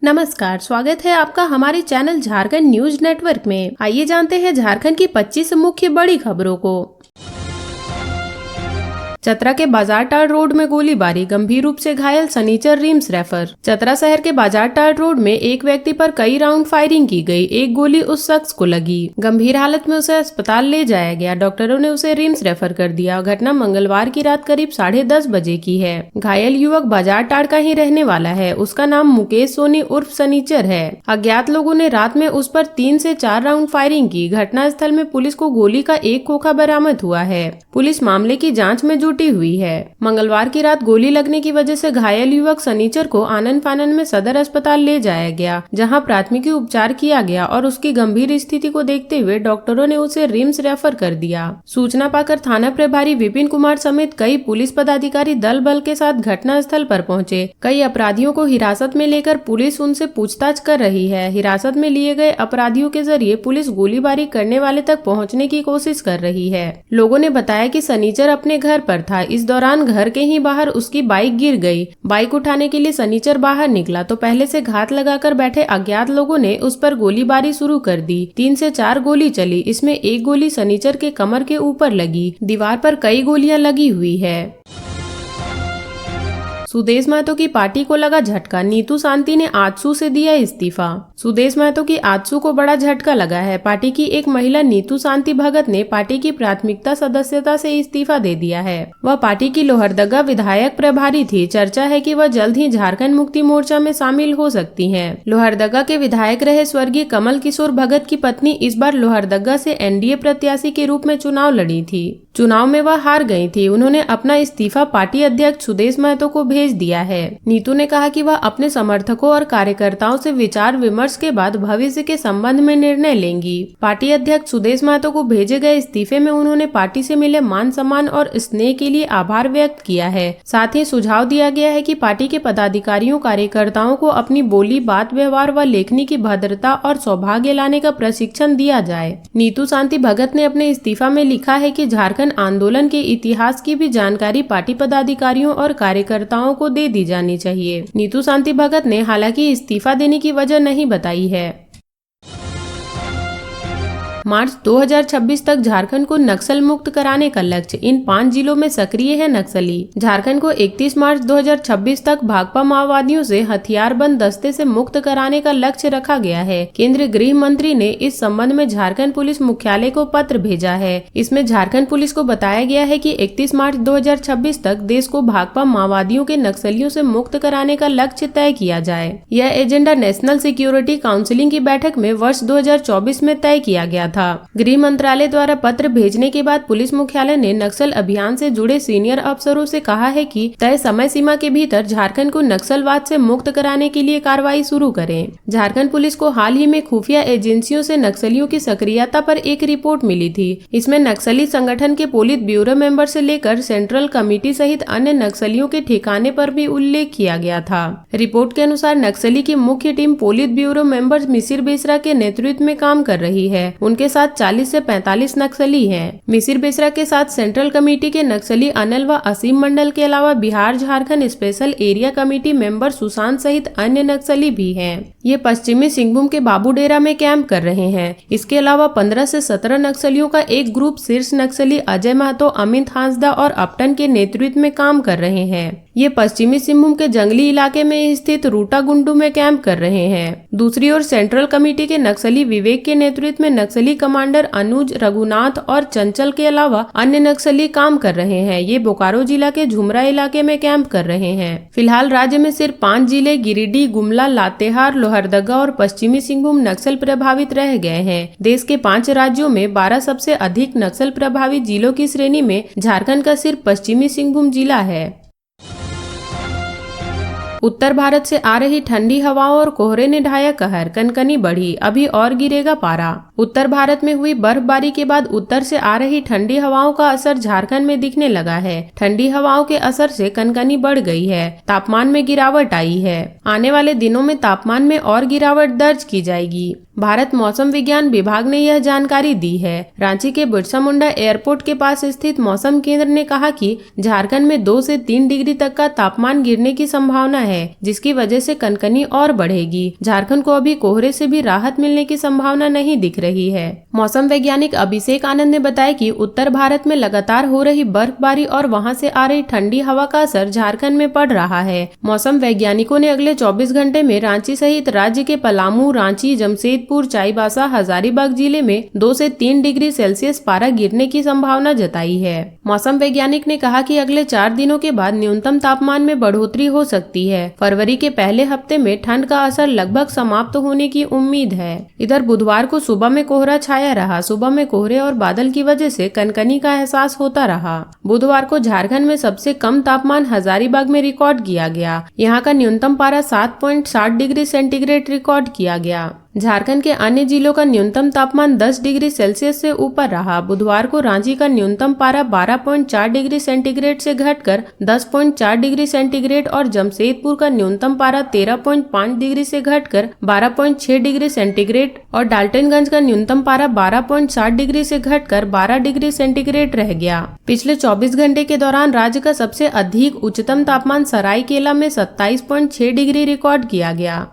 नमस्कार, स्वागत है आपका हमारे चैनल झारखंड न्यूज नेटवर्क में। आइए जानते हैं झारखंड की 25 मुख्य बड़ी खबरों को। चतरा के बाजारटाड़ रोड में गोलीबारी, गंभीर रूप से घायल सनीचर रिम्स रेफर। चतरा शहर के बाजारटाड़ रोड में एक व्यक्ति पर कई राउंड फायरिंग की गई। एक गोली उस शख्स को लगी। गंभीर हालत में उसे अस्पताल ले जाया गया। डॉक्टरों ने उसे रिम्स रेफर कर दिया। घटना मंगलवार की रात करीब 10:30 बजे की है। घायल युवक बाजारटाड़ का ही रहने वाला है। उसका नाम मुकेश सोनी उर्फ सनीचर है। अज्ञात लोगों ने रात में उस पर 3 से 4 राउंड फायरिंग की। घटनास्थल में पुलिस को गोली का एक खोखा बरामद हुआ है। पुलिस मामले की जाँच में जुटी हुई है। मंगलवार की रात गोली लगने की वजह से घायल युवक सनीचर को आनन फानन में सदर अस्पताल ले जाया गया, जहां प्राथमिकी उपचार किया गया और उसकी गंभीर स्थिति को देखते हुए डॉक्टरों ने उसे रिम्स रेफर कर दिया। सूचना पाकर थाना प्रभारी विपिन कुमार समेत कई पुलिस पदाधिकारी दल बल के साथ घटना स्थल पर पहुंचे। कई अपराधियों को हिरासत में लेकर पुलिस उनसे पूछताछ कर रही है। हिरासत में लिए गए अपराधियों के जरिए पुलिस गोलीबारी करने वाले तक पहुँचने की कोशिश कर रही है। लोगों ने बताया कि सनीचर अपने घर पर था। इस दौरान घर के ही बाहर उसकी बाइक गिर गई। बाइक उठाने के लिए सनीचर बाहर निकला तो पहले से घात लगाकर बैठे अज्ञात लोगों ने उस पर गोलीबारी शुरू कर दी। 3 से 4 गोली चली। इसमें एक गोली सनीचर के कमर के ऊपर लगी। दीवार पर कई गोलियां लगी हुई है। सुदेश महतो की पार्टी को लगा झटका, नीतू शांति ने आजसू से दिया इस्तीफा। सुदेश महतो की आजसू को बड़ा झटका लगा है। पार्टी की एक महिला नीतू शांति भगत ने पार्टी की प्राथमिकता सदस्यता से इस्तीफा दे दिया है। वह पार्टी की लोहरदगा विधायक प्रभारी थी। चर्चा है कि वह जल्द ही झारखंड मुक्ति मोर्चा में शामिल हो सकती हैं। लोहरदगा के विधायक रहे स्वर्गीय कमल किशोर भगत की पत्नी इस बार लोहरदगा से एनडीए प्रत्याशी के रूप में चुनाव लड़ी थी। चुनाव में वह हार गई थी। उन्होंने अपना इस्तीफा पार्टी अध्यक्ष सुदेश महतो को भेज दिया है। नीतू ने कहा कि वह अपने समर्थकों और कार्यकर्ताओं से विचार विमर्श के बाद भविष्य के संबंध में निर्णय लेंगी। पार्टी अध्यक्ष सुदेश महतो को भेजे गए इस्तीफे में उन्होंने पार्टी से मिले मान सम्मान और स्नेह के लिए आभार व्यक्त किया है। साथ ही सुझाव दिया गया है कि पार्टी के पदाधिकारियों कार्यकर्ताओं को अपनी बोली, बात, व्यवहार व लेखनी की भद्रता और सौभाग्य लाने का प्रशिक्षण दिया जाए। नीतू शांति भगत ने अपने इस्तीफा में लिखा है कि झारखंड आंदोलन के इतिहास की भी जानकारी पार्टी पदाधिकारियों और कार्यकर्ताओं को दे दी जानी चाहिए। नीतू शांति भगत ने हालांकि इस्तीफा देने की वजह नहीं बताई है। मार्च 2026 तक झारखंड को नक्सल मुक्त कराने का लक्ष्य, इन 5 जिलों में सक्रिय है नक्सली। झारखंड को 31 मार्च 2026 तक भाकपा माओवादियों से हथियारबंद दस्ते से मुक्त कराने का लक्ष्य रखा गया है। केंद्रीय गृह मंत्री ने इस संबंध में झारखंड पुलिस मुख्यालय को पत्र भेजा है। इसमें झारखंड पुलिस को बताया गया है कि 31 मार्च 2026 तक देश को भाकपा माओवादियों के नक्सलियों से मुक्त कराने का लक्ष्य तय किया जाए। यह एजेंडा नेशनल सिक्योरिटी काउंसिलिंग की बैठक में वर्ष 2024 में तय किया गया था। गृह मंत्रालय द्वारा पत्र भेजने के बाद पुलिस मुख्यालय ने नक्सल अभियान से जुड़े सीनियर अफसरों से कहा है कि तय समय सीमा के भीतर झारखंड को नक्सलवाद से मुक्त कराने के लिए कार्रवाई शुरू करें। झारखंड पुलिस को हाल ही में खुफिया एजेंसियों से नक्सलियों की सक्रियता पर एक रिपोर्ट मिली थी। इसमें नक्सली संगठन के पोलित ब्यूरो मेंबर से लेकर सेंट्रल कमेटी सहित अन्य नक्सलियों के ठिकाने पर भी उल्लेख किया गया था। रिपोर्ट के अनुसार नक्सली की मुख्य team polit bureau member Misir Besra के नेतृत्व में काम कर रही है। उनके साथ 40 से 45 नक्सली हैं। मिसिर बेसरा के साथ सेंट्रल कमेटी के नक्सली अनिल व असीम मंडल के अलावा Bihar Jharkhand special area committee member Sushant सहित अन्य नक्सली भी हैं। ये पश्चिमी सिंहभूम के बाबूडेरा में कैंप कर रहे हैं। इसके अलावा 15 से 17 नक्सलियों का एक ग्रुप शीर्ष नक्सली अजय महतो, अमित हांसदा और अपटन के नेतृत्व में काम कर रहे हैं। ये पश्चिमी सिंहभूम के जंगली इलाके में स्थित रूटागुंडू में कैंप कर रहे हैं। दूसरी ओर सेंट्रल कमेटी के नक्सली विवेक के नेतृत्व में नक्सली कमांडर अनुज, रघुनाथ और चंचल के अलावा अन्य नक्सली काम कर रहे हैं। ये बोकारो जिला के झुमरा इलाके में कैंप कर रहे हैं। फिलहाल राज्य में सिर्फ 5 जिले गिरिडीह, गुमला, लातेहार, लोहरदगा और पश्चिमी सिंहभूम नक्सल प्रभावित रह गए हैं। देश के 5 राज्यों में 12 सबसे अधिक नक्सल प्रभावित जिलों की श्रेणी में झारखंड का सिर्फ पश्चिमी सिंहभूम जिला है। उत्तर भारत से आ रही ठंडी हवाओं और कोहरे ने ढाया कहर, कनकनी बढ़ी, अभी और गिरेगा पारा। उत्तर भारत में हुई बर्फबारी के बाद उत्तर से आ रही ठंडी हवाओं का असर झारखंड में दिखने लगा है। ठंडी हवाओं के असर से कनकनी बढ़ गई है। तापमान में गिरावट आई है। आने वाले दिनों में तापमान में और गिरावट दर्ज की जाएगी। भारत मौसम विज्ञान विभाग ने यह जानकारी दी है। रांची के बिरसा मुंडा एयरपोर्ट के पास स्थित मौसम केंद्र ने कहा कि झारखंड में 2 से 3 डिग्री तक का तापमान गिरने की संभावना है, जिसकी वजह से कनकनी और बढ़ेगी। झारखंड को अभी कोहरे से भी राहत मिलने की संभावना नहीं दिख रही है। मौसम वैज्ञानिक अभिषेक आनंद ने बताया कि उत्तर भारत में लगातार हो रही बर्फबारी और वहां से आ रही ठंडी हवा का असर झारखंड में पड़ रहा है। मौसम वैज्ञानिकों ने अगले 24 घंटे में रांची सहित राज्य के पलामू, रांची, जमशेदपुर, चाईबासा, हजारीबाग जिले में 2 से 3 डिग्री सेल्सियस पारा गिरने की संभावना जताई है। मौसम वैज्ञानिक ने कहा कि अगले 4 दिनों के बाद न्यूनतम तापमान में बढ़ोतरी हो सकती है। फरवरी के पहले हफ्ते में ठंड का असर लगभग समाप्त होने की उम्मीद है। इधर बुधवार को सुबह में कोहरा छाया रहा। सुबह में कोहरे और बादल की वजह से कनकनी का एहसास होता रहा। बुधवार को झारखंड में सबसे कम तापमान हजारीबाग में रिकॉर्ड किया गया। यहाँ का न्यूनतम पारा 7.60 डिग्री सेंटीग्रेड रिकॉर्ड किया गया। झारखंड के अन्य जिलों का न्यूनतम तापमान 10 डिग्री सेल्सियस से ऊपर रहा। बुधवार को रांची का न्यूनतम पारा 12.4 डिग्री सेंटीग्रेड से घटकर 10.4 डिग्री सेंटीग्रेड और जमशेदपुर का न्यूनतम पारा 13.5 डिग्री से घटकर 12.6 डिग्री सेंटीग्रेड और डाल्टनगंज का न्यूनतम पारा 12.7 डिग्री से घटकर 12 डिग्री सेंटीग्रेड रह गया। पिछले 24 घंटे के दौरान राज्य का सबसे अधिक उच्चतम तापमान सरायकेला में 27.6 डिग्री रिकॉर्ड किया गया।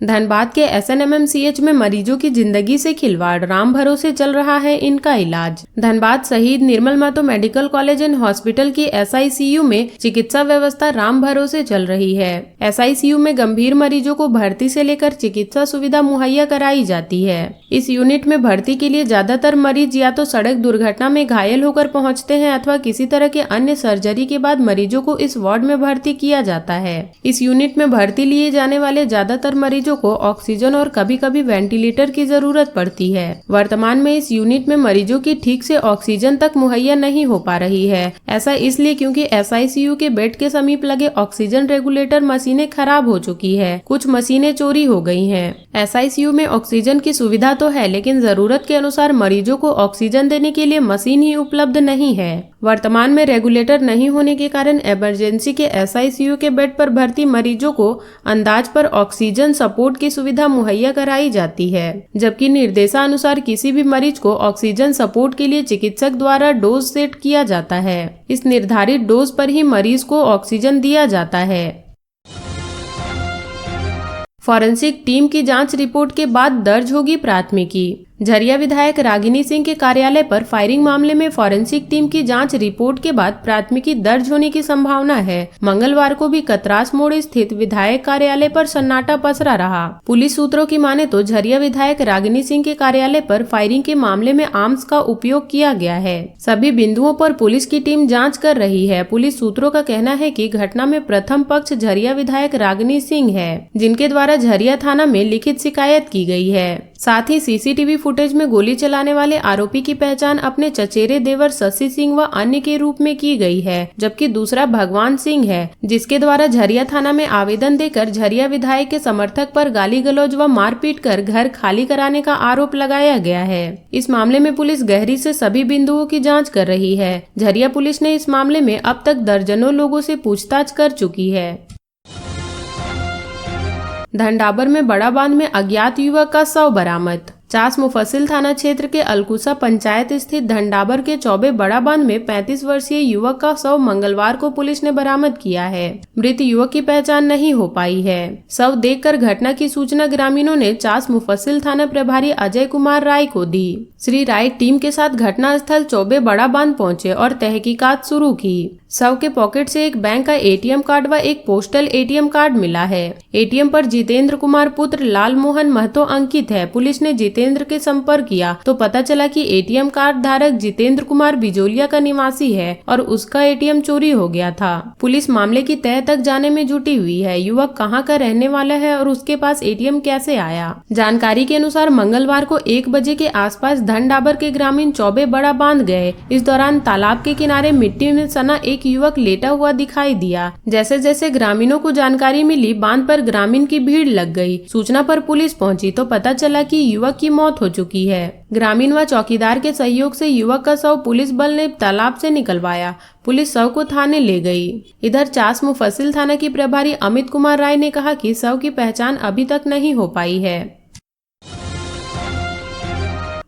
धनबाद के SNMMCH में मरीजों की जिंदगी से खिलवाड़, राम भरोसे चल रहा है इनका इलाज। Dhanbad Shaheed Nirmal Mahato medical college and hospital की SICU में चिकित्सा व्यवस्था राम भरोसे चल रही है। SICU में गंभीर मरीजों को भर्ती से लेकर चिकित्सा सुविधा मुहैया कराई जाती है। इस यूनिट में भर्ती के लिए ज्यादातर मरीज या तो सड़क दुर्घटना में घायल होकर पहुँचते हैं अथवा किसी तरह के अन्य सर्जरी के बाद मरीजों को इस वार्ड में भर्ती किया जाता है। इस यूनिट में भर्ती लिए जाने वाले ज्यादातर मरीजों को ऑक्सीजन और कभी कभी वेंटिलेटर की जरूरत पड़ती है। वर्तमान में इस यूनिट में मरीजों की ठीक से ऑक्सीजन तक मुहैया नहीं हो पा रही है। ऐसा इसलिए क्योंकि SICU के बेड के समीप लगे ऑक्सीजन रेगुलेटर मशीनें खराब हो चुकी है। कुछ मशीनें चोरी हो गई हैं। SICU में ऑक्सीजन की सुविधा तो है, लेकिन जरूरत के अनुसार मरीजों को ऑक्सीजन देने के लिए मशीन ही उपलब्ध नहीं है। वर्तमान में रेगुलेटर नहीं होने के कारण इमरजेंसी के SICU के बेड पर भर्ती मरीजों को अंदाज पर ऑक्सीजन सपोर्ट की सुविधा मुहैया कराई जाती है, जबकि निर्देशानुसार किसी भी मरीज को ऑक्सीजन सपोर्ट के लिए चिकित्सक द्वारा डोज सेट किया जाता है। इस निर्धारित डोज पर ही मरीज को ऑक्सीजन दिया जाता है। फॉरेंसिक टीम की जांच रिपोर्ट के बाद दर्ज होगी प्राथमिकी। झरिया विधायक रागिनी सिंह के कार्यालय पर फायरिंग मामले में फॉरेंसिक टीम की जांच रिपोर्ट के बाद प्राथमिकी दर्ज होने की संभावना है। मंगलवार को भी कतरास मोड़ स्थित विधायक कार्यालय पर सन्नाटा पसरा रहा। पुलिस सूत्रों की माने तो झरिया विधायक रागिनी सिंह के कार्यालय पर फायरिंग के मामले में आर्म्स का उपयोग किया गया है। सभी बिंदुओं पर पुलिस की टीम जाँच कर रही है। पुलिस सूत्रों का कहना है कि घटना में प्रथम पक्ष झरिया विधायक रागिनी सिंह है, जिनके द्वारा झरिया थाना में लिखित शिकायत की गई है। साथ ही CCTV फुटेज में गोली चलाने वाले आरोपी की पहचान अपने चचेरे देवर शशि सिंह व अन्य के रूप में की गई है, जबकि दूसरा भगवान सिंह है, जिसके द्वारा झरिया थाना में आवेदन देकर झरिया विधायक के समर्थक पर गाली गलौज व मारपीट कर घर खाली कराने का आरोप लगाया गया है। इस मामले में पुलिस गहरी से सभी बिंदुओं की जाँच कर रही है। झरिया पुलिस ने इस मामले में अब तक दर्जनों लोगों से पूछताछ कर चुकी है। धनडाबर में बड़ा बांध में अज्ञात युवक का शव बरामद। चास मुफस्सिल थाना क्षेत्र के अलकुसा पंचायत स्थित धनडाबर के चौबे बड़ा बांध में 35 वर्षीय युवक का शव मंगलवार को पुलिस ने बरामद किया है। मृत युवक की पहचान नहीं हो पाई है। शव देखकर घटना की सूचना ग्रामीणों ने चास मुफस्सिल थाना प्रभारी अजय कुमार राय को दी। श्री राय टीम के साथ घटना स्थल चौबे बड़ा बांध पहुंचे और तहकीकात शुरू की। शव के पॉकेट से एक बैंक का ATM कार्ड व एक पोस्टल ATM कार्ड मिला है। ATM पर जितेंद्र कुमार पुत्र लाल मोहन महतो अंकित है। पुलिस ने जितेंद्र के संपर्क किया तो पता चला कि ATM कार्ड धारक जितेंद्र कुमार बिजोलिया का निवासी है और उसका ATM चोरी हो गया था। पुलिस मामले की तह तक जाने में जुटी हुई है। युवक कहां का रहने वाला है और उसके पास ATM कैसे आया। जानकारी के अनुसार मंगलवार को 1 बजे के आसपास धनडाबर के ग्रामीण चौबे बड़ा बांध गए। इस दौरान तालाब के किनारे मिट्टी में सना एक एक युवक लेटा हुआ दिखाई दिया। जैसे जैसे ग्रामीणों को जानकारी मिली, बांध पर ग्रामीण की भीड़ लग गई। सूचना पर पुलिस पहुंची तो पता चला कि युवक की मौत हो चुकी है। ग्रामीण व चौकीदार के सहयोग से युवक का शव पुलिस बल ने तालाब से निकलवाया। पुलिस शव को थाने ले गई। इधर चास मुफस्सिल थाना की प्रभारी अमित कुमार राय ने कहा कि शव की पहचान अभी तक नहीं हो पाई है।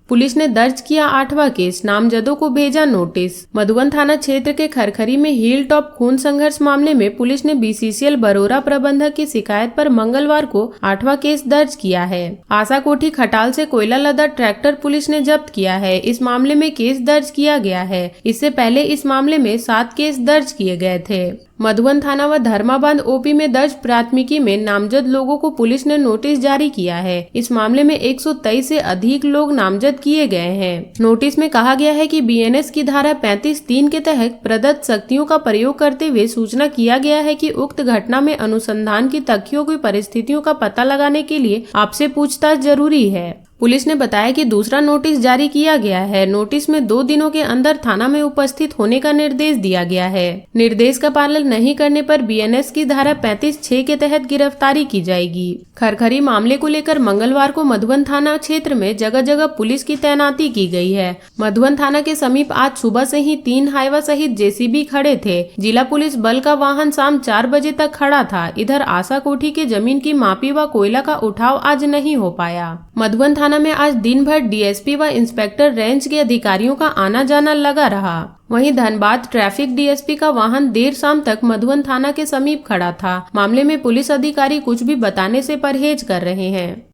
पुलिस ने दर्ज किया 8वां केस, नामजदों को भेजा नोटिस। मधुबन थाना क्षेत्र के खरखरी में हिल टॉप खून संघर्ष मामले में पुलिस ने बीसीसीएल बरोरा प्रबंधक की शिकायत पर मंगलवार को 8वां केस दर्ज किया है। आशा कोठी खटाल से कोयला लदा ट्रैक्टर पुलिस ने जब्त किया है। इस मामले में केस दर्ज किया गया है। इससे पहले इस मामले में 7 केस दर्ज किए गए थे। मधुबन थाना व धर्माबांध ओपी में दर्ज प्राथमिकी में नामजद लोगों को पुलिस ने नोटिस जारी किया है। इस मामले में 123 से अधिक लोग नामजद किए गए हैं। नोटिस में कहा गया है कि बीएनएस की धारा 35(3) के तहत प्रदत्त शक्तियों का प्रयोग करते हुए सूचना किया गया है कि उक्त घटना में अनुसंधान की तथ्यों की परिस्थितियों का पता लगाने के लिए आपसे पूछताछ जरूरी है। पुलिस ने बताया कि दूसरा नोटिस जारी किया गया है। नोटिस में 2 दिनों के अंदर थाना में उपस्थित होने का निर्देश दिया गया है। निर्देश का पालन नहीं करने पर बीएनएस की धारा 35(6) के तहत गिरफ्तारी की जाएगी। खरखरी मामले को लेकर मंगलवार को मधुबन थाना क्षेत्र में जगह जगह पुलिस की तैनाती की गई है। मधुबन थाना के समीप आज सुबह से ही 3 हाईवा सहित जेसीबी खड़े थे। जिला पुलिस बल का वाहन शाम 4 बजे तक खड़ा था। इधर आशा कोठी के जमीन की मापी व कोयला का उठाव आज नहीं हो पाया। मधुबन थाना में आज दिन भर डीएसपी व इंस्पेक्टर रेंज के अधिकारियों का आना जाना लगा रहा। वहीं धनबाद ट्रैफिक डीएसपी का वाहन देर शाम तक मधुबन थाना के समीप खड़ा था। मामले में पुलिस अधिकारी कुछ भी बताने से परहेज कर रहे हैं।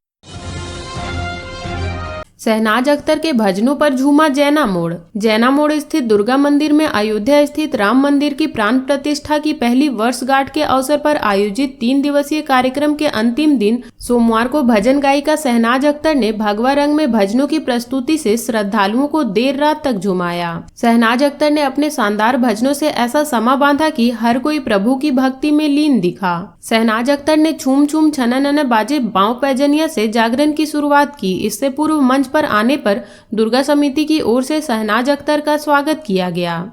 शहनाज अख्तर के भजनों पर झूमा जैना मोड़। जैना मोड़ स्थित दुर्गा मंदिर में अयोध्या स्थित राम मंदिर की प्राण प्रतिष्ठा की पहली वर्षगांठ के अवसर पर आयोजित 3 दिवसीय कार्यक्रम के अंतिम दिन सोमवार को भजन गायिका शहनाज अख्तर ने भगवा रंग में भजनों की प्रस्तुति से श्रद्धालुओं को देर रात तक झुमाया। शहनाज अख्तर ने अपने शानदार भजनों से ऐसा समा बांधा कि हर कोई प्रभु की भक्ति में लीन दिखा। शहनाज अख्तर ने छूम छूम छना नना बाजे बाँव पैजनिया से जागरण की शुरुआत की। इससे पूर्व मंच पर आने पर दुर्गा समिति की ओर से शहनाज अख्तर का स्वागत किया गया।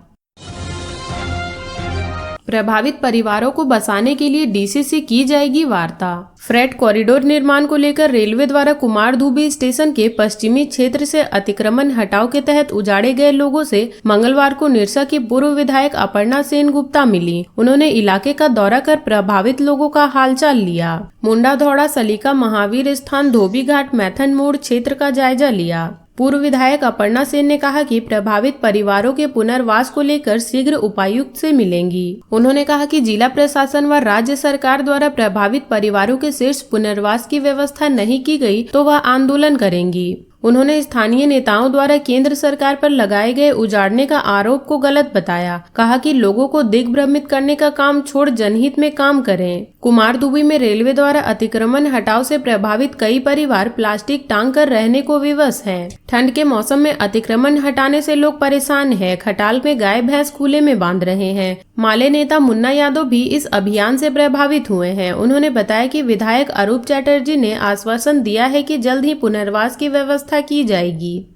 प्रभावित परिवारों को बसाने के लिए डीसी से की जाएगी वार्ता। फ्रेट कॉरिडोर निर्माण को लेकर रेलवे द्वारा कुमारधुबी स्टेशन के पश्चिमी क्षेत्र से अतिक्रमण हटाओ के तहत उजाड़े गए लोगों से मंगलवार को निरसा की पूर्व विधायक अपर्णा सेन गुप्ता मिली। उन्होंने इलाके का दौरा कर प्रभावित लोगों का हालचाल लिया। मुंडा धौड़ा सलीका महावीर स्थान धोबी घाट मैथन मोड़ क्षेत्र का जायजा लिया। पूर्व विधायक अपर्णा सेन ने कहा कि प्रभावित परिवारों के पुनर्वास को लेकर शीघ्र उपायुक्त से मिलेंगी। उन्होंने कहा कि जिला प्रशासन व राज्य सरकार द्वारा प्रभावित परिवारों के शीर्ष पुनर्वास की व्यवस्था नहीं की गई तो वह आंदोलन करेंगी। उन्होंने स्थानीय नेताओं द्वारा केंद्र सरकार पर लगाए गए उजाड़ने का आरोप को गलत बताया। कहा कि लोगों को दिग्भ्रमित करने का काम छोड़ जनहित में काम करें। कुमारधुबी में रेलवे द्वारा अतिक्रमण हटाओ से प्रभावित कई परिवार प्लास्टिक टांग कर रहने को विवश हैं। ठंड के मौसम में अतिक्रमण हटाने से लोग परेशान हैं। खटाल में गाय भैंस खुले में बांध रहे हैं। माले नेता मुन्ना यादव भी इस अभियान से प्रभावित हुए हैं। उन्होंने बताया कि विधायक अरूप चैटर्जी ने आश्वासन दिया है कि जल्द ही पुनर्वास की व्यवस्था की जाएगी।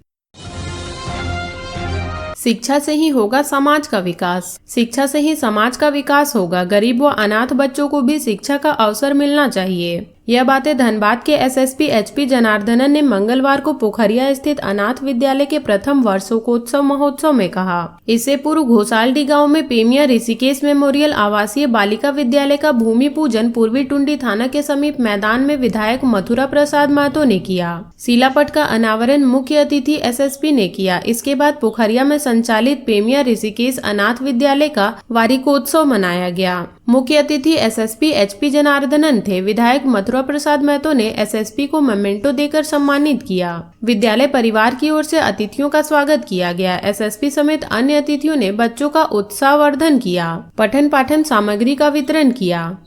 शिक्षा से ही होगा समाज का विकास। शिक्षा से ही समाज का विकास होगा। गरीब व अनाथ बच्चों को भी शिक्षा का अवसर मिलना चाहिए। यह बातें धनबाद के एसएसपी एचपी जनार्दनन ने मंगलवार को पोखरिया स्थित अनाथ विद्यालय के प्रथम वार्षिकोत्सव महोत्सव में कहा। इससे पूर्व घोसालडी गांव में पेमिया ऋषिकेश मेमोरियल आवासीय बालिका विद्यालय का भूमि पूजन पूर्वी टुंडी थाना के समीप मैदान में विधायक मथुरा प्रसाद महतो ने किया। शिलापट का अनावरण मुख्य अतिथि एसएसपी ने किया। इसके बाद पोखरिया में संचालित पेमिया ऋषिकेश अनाथ विद्यालय का वार्षिकोत्सव मनाया गया। मुख्य अतिथि एसएसपी एचपी जनार्दनन थे। विधायक मथुरा प्रसाद महतो ने एसएसपी को मेमेंटो देकर सम्मानित किया। विद्यालय परिवार की ओर से अतिथियों का स्वागत किया गया। एसएसपी समेत अन्य अतिथियों ने बच्चों का उत्साहवर्धन किया। पठन पाठन सामग्री का वितरण किया।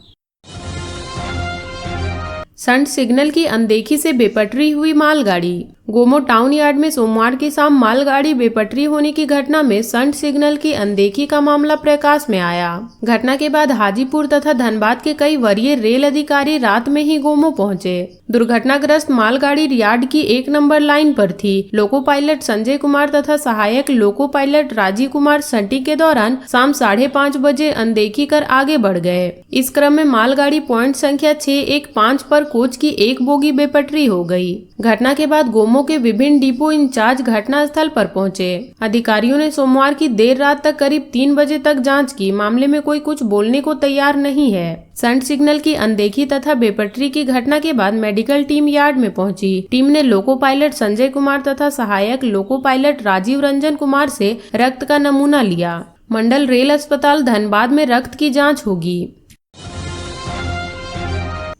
संट सिग्नल की अनदेखी से बेपटरी हुई मालगाड़ी। गोमो टाउन यार्ड में सोमवार की शाम मालगाड़ी बेपटरी होने की घटना में संट सिग्नल की अनदेखी का मामला प्रकाश में आया। घटना के बाद हाजीपुर तथा धनबाद के कई वरीय रेल अधिकारी रात में ही गोमो पहुंचे। दुर्घटनाग्रस्त मालगाड़ी यार्ड की 1 नंबर लाइन पर थी। लोको पायलट संजय कुमार तथा सहायक लोको पायलट राजीव कुमार सटी के दौरान शाम 5:30 बजे अनदेखी कर आगे बढ़ गए। इस क्रम में मालगाड़ी पॉइंट संख्या 615 पर कोच की एक बोगी बेपटरी हो गई। घटना के बाद गोमो के विभिन्न डिपो इंचार्ज घटना स्थल पर पहुंचे। अधिकारियों ने सोमवार की देर रात तक करीब 3 बजे तक जांच की। मामले में कोई कुछ बोलने को तैयार नहीं है। संट सिग्नल की अनदेखी तथा बेपटरी की घटना के बाद मेडिकल टीम यार्ड में पहुंची। टीम ने लोको पायलट संजय कुमार तथा सहायक लोको पायलट राजीव रंजन कुमार से रक्त का नमूना लिया। मंडल रेल अस्पताल धनबाद में रक्त की जांच होगी।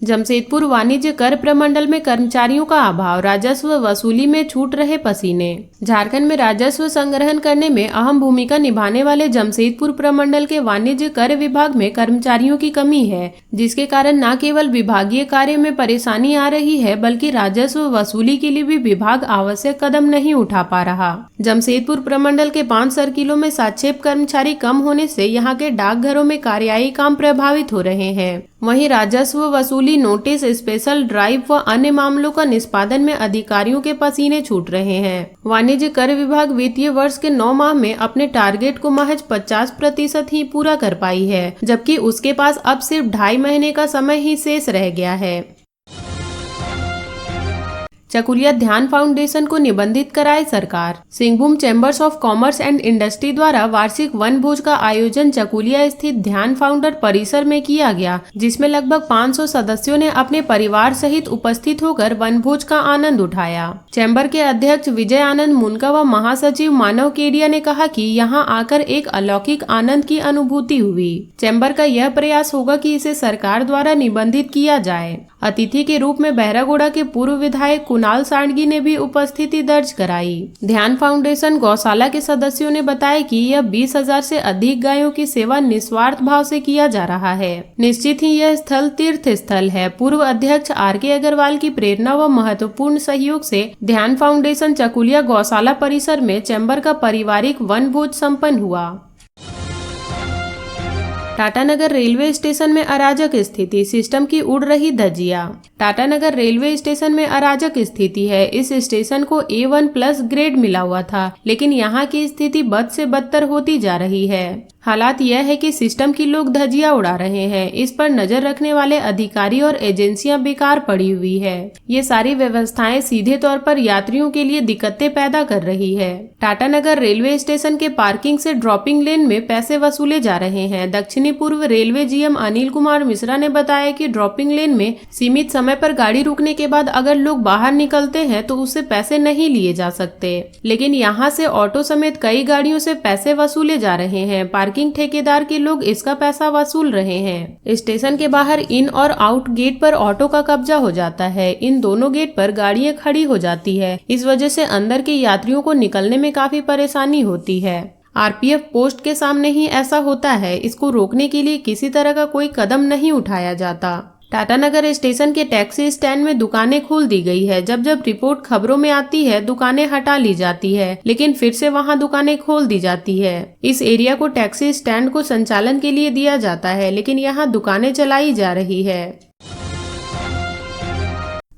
जमशेदपुर वाणिज्य कर प्रमंडल में कर्मचारियों का अभाव, राजस्व वसूली में छूट रहे पसीने। झारखंड में राजस्व संग्रहण करने में अहम भूमिका निभाने वाले जमशेदपुर प्रमंडल के वाणिज्य कर विभाग में कर्मचारियों की कमी है, जिसके कारण न केवल विभागीय कार्य में परेशानी आ रही है, बल्कि राजस्व वसूली के लिए भी विभाग आवश्यक कदम नहीं उठा पा रहा। जमशेदपुर प्रमंडल के 5 सर्किलों में साक्षेप कर्मचारी कम होने से यहाँ के डाकघरों में कार्यदायी काम प्रभावित हो रहे हैं। वहीं राजस्व वसूली नोटिस, स्पेशल ड्राइव व अन्य मामलों का निष्पादन में अधिकारियों के पसीने छूट रहे हैं। वाणिज्य कर विभाग वित्तीय वर्ष के 9 माह में अपने टारगेट को महज 50% ही पूरा कर पाई है, जबकि उसके पास अब सिर्फ 2.5 महीने का समय ही शेष रह गया है। चकुलिया ध्यान फाउंडेशन को निबंधित कराए सरकार। Singhbhum chambers of commerce and industry द्वारा वार्षिक वन भोज का आयोजन चकुलिया स्थित ध्यान फाउंडर परिसर में किया गया, जिसमें लगभग 500 सदस्यों ने अपने परिवार सहित उपस्थित होकर वन भोज का आनंद उठाया। चैम्बर के अध्यक्ष विजय आनंद मुनका व महासचिव मानव केडिया ने कहा कि यहाँ आकर एक अलौकिक आनंद की अनुभूति हुई। चैम्बर का यह प्रयास होगा कि इसे सरकार द्वारा निबंधित किया जाए। अतिथि के रूप में बहरागोड़ा के पूर्व विधायक कुणाल सांडगी ने भी उपस्थिति दर्ज कराई। ध्यान फाउंडेशन गौशाला के सदस्यों ने बताया कि यह 20,000 से अधिक गायों की सेवा निस्वार्थ भाव से किया जा रहा है। निश्चित ही यह स्थल तीर्थ स्थल है। पूर्व अध्यक्ष RK अग्रवाल की प्रेरणा व महत्वपूर्ण सहयोग से ध्यान फाउंडेशन चकुलिया गौशाला परिसर में चैम्बर का पारिवारिक वन भोज सम्पन्न हुआ। टाटानगर रेलवे स्टेशन में अराजक स्थिति, सिस्टम की उड़ रही धज्जियां। टाटानगर रेलवे स्टेशन में अराजक स्थिति है। इस स्टेशन को A1+ ग्रेड मिला हुआ था, लेकिन यहाँ की स्थिति बद से बदतर होती जा रही है। हालात यह है कि सिस्टम की लोग धज्जियां उड़ा रहे हैं। इस पर नजर रखने वाले अधिकारी और एजेंसियां बेकार पड़ी हुई है। ये सारी व्यवस्थाएं सीधे तौर पर यात्रियों के लिए दिक्कतें पैदा कर रही है। टाटानगर रेलवे स्टेशन के पार्किंग से ड्रॉपिंग लेन में पैसे वसूले जा रहे हैं। दक्षिणी पूर्व रेलवे GM अनिल कुमार मिश्रा ने बताया कि ड्रॉपिंग लेन में सीमित समय पर गाड़ी रुकने के बाद अगर लोग बाहर निकलते हैं तो उससे पैसे नहीं लिए जा सकते, लेकिन यहाँ से ऑटो समेत कई गाड़ियों से पैसे वसूले जा रहे हैं। पार्किंग ठेकेदार के लोग इसका पैसा वसूल रहे हैं। स्टेशन के बाहर इन और आउट गेट पर ऑटो का कब्जा हो जाता है। इन दोनों गेट पर गाड़ियां खड़ी हो जाती है। इस वजह से अंदर के यात्रियों को निकलने में काफी परेशानी होती है। RPF पोस्ट के सामने ही ऐसा होता है। इसको रोकने के लिए किसी तरह का कोई कदम नहीं उठाया जाता। टाटानगर स्टेशन के टैक्सी स्टैंड में दुकानें खोल दी गई है। जब जब रिपोर्ट खबरों में आती है, दुकानें हटा ली जाती है, लेकिन फिर से वहां दुकानें खोल दी जाती है। इस एरिया को टैक्सी स्टैंड को संचालन के लिए दिया जाता है, लेकिन यहाँ दुकानें चलाई जा रही है।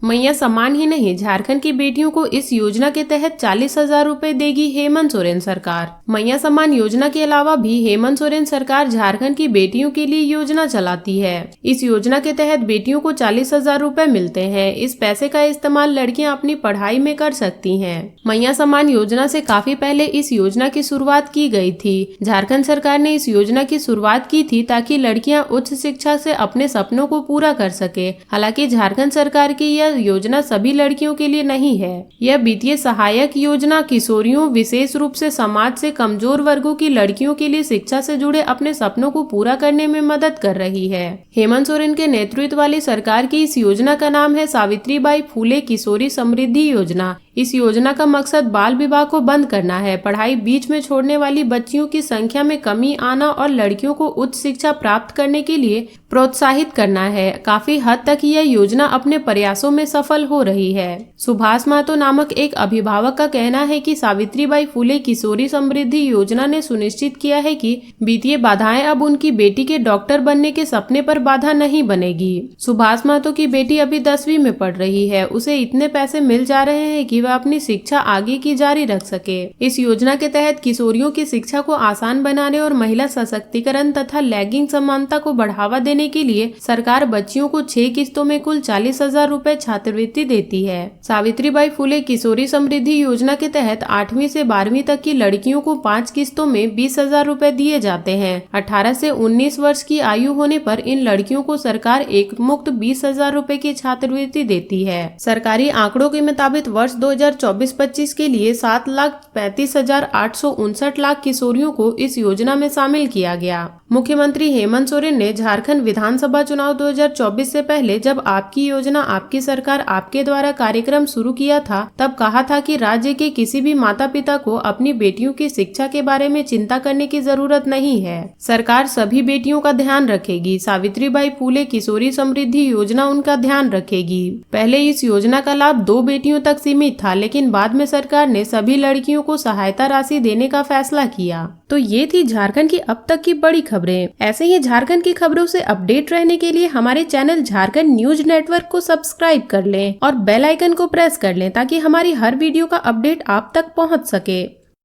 मैया सम्मान ही नहीं, झारखंड की बेटियों को इस योजना के तहत 40,000 रूपए देगी हेमंत सोरेन सरकार। मैया सम्मान योजना के अलावा भी हेमंत सोरेन सरकार झारखंड की बेटियों के लिए योजना चलाती है। इस योजना के तहत बेटियों को 40,000 रूपए मिलते हैं। इस पैसे का इस्तेमाल लड़कियां अपनी पढ़ाई में कर सकती हैं। मैया सम्मान योजना से काफी पहले इस योजना की शुरुआत की गई थी। झारखंड सरकार ने इस योजना की शुरुआत की थी ताकि लड़कियां उच्च शिक्षा से अपने सपनों को पूरा कर सके। हालांकि झारखंड सरकार की यह योजना सभी लड़कियों के लिए नहीं है। यह वित्तीय सहायक योजना किशोरियों, विशेष रूप से समाज से कमजोर वर्गों की लड़कियों के लिए शिक्षा से जुड़े अपने सपनों को पूरा करने में मदद कर रही है। हेमंत सोरेन के नेतृत्व वाली सरकार की इस योजना का नाम है सावित्रीबाई फूले किशोरी समृद्धि योजना। इस योजना का मकसद बाल विवाह को बंद करना है, पढ़ाई बीच में छोड़ने वाली बच्चियों की संख्या में कमी आना और लड़कियों को उच्च शिक्षा प्राप्त करने के लिए प्रोत्साहित करना है। काफी हद तक यह योजना अपने प्रयासों में सफल हो रही है। सुभाष महतो नामक एक अभिभावक का कहना है कि सावित्रीबाई फुले किशोरी समृद्धि योजना ने सुनिश्चित किया है कि वित्तीय बाधाएं अब उनकी बेटी के डॉक्टर बनने के सपने पर बाधा नहीं बनेगी। सुभाष महतो की बेटी अभी 10वीं में पढ़ रही है। उसे इतने पैसे मिल जा रहे हैं कि वह अपनी शिक्षा आगे की जारी रख सके। इस योजना के तहत किशोरियों की शिक्षा को आसान बनाने और महिला सशक्तिकरण तथा लैंगिक समानता को बढ़ावा देने के लिए सरकार बच्चियों को 6 किस्तों में कुल 40,000 रूपए छात्रवृत्ति देती है। सावित्रीबाई फुले किशोरी समृद्धि योजना के तहत 8वीं से 12वीं तक की लड़कियों को 5 किस्तों में 20,000 रूपए दिए जाते हैं। 18 से 19 वर्ष की आयु होने पर इन लड़कियों को सरकार एक मुक्त 20,000 रूपए की छात्रवृत्ति देती है। सरकारी आंकड़ों के मुताबिक वर्ष 2024-25 के लिए 7,35,859 लाख किशोरियों को इस योजना में शामिल किया गया। मुख्यमंत्री हेमंत सोरेन ने झारखंड विधानसभा चुनाव 2024 से पहले जब आपकी योजना आपकी सरकार आपके द्वारा कार्यक्रम शुरू किया था, तब कहा था कि राज्य के किसी भी माता पिता को अपनी बेटियों की शिक्षा के बारे में चिंता करने की जरूरत नहीं है। सरकार सभी बेटियों का ध्यान रखेगी। सावित्रीबाई फुले किशोरी समृद्धि योजना उनका ध्यान रखेगी। पहले इस योजना का लाभ 2 बेटियों तक सीमित था, लेकिन बाद में सरकार ने सभी लड़कियों को सहायता राशि देने का फैसला किया। तो ये थी झारखंड की अब तक की बड़ी खबरें। ऐसे ही झारखंड की खबरों से अपडेट रहने के लिए हमारे चैनल झारखंड न्यूज नेटवर्क को सब्सक्राइब कर लें और बेल आइकन को प्रेस कर लें ताकि हमारी हर वीडियो का अपडेट आप तक पहुंच सके।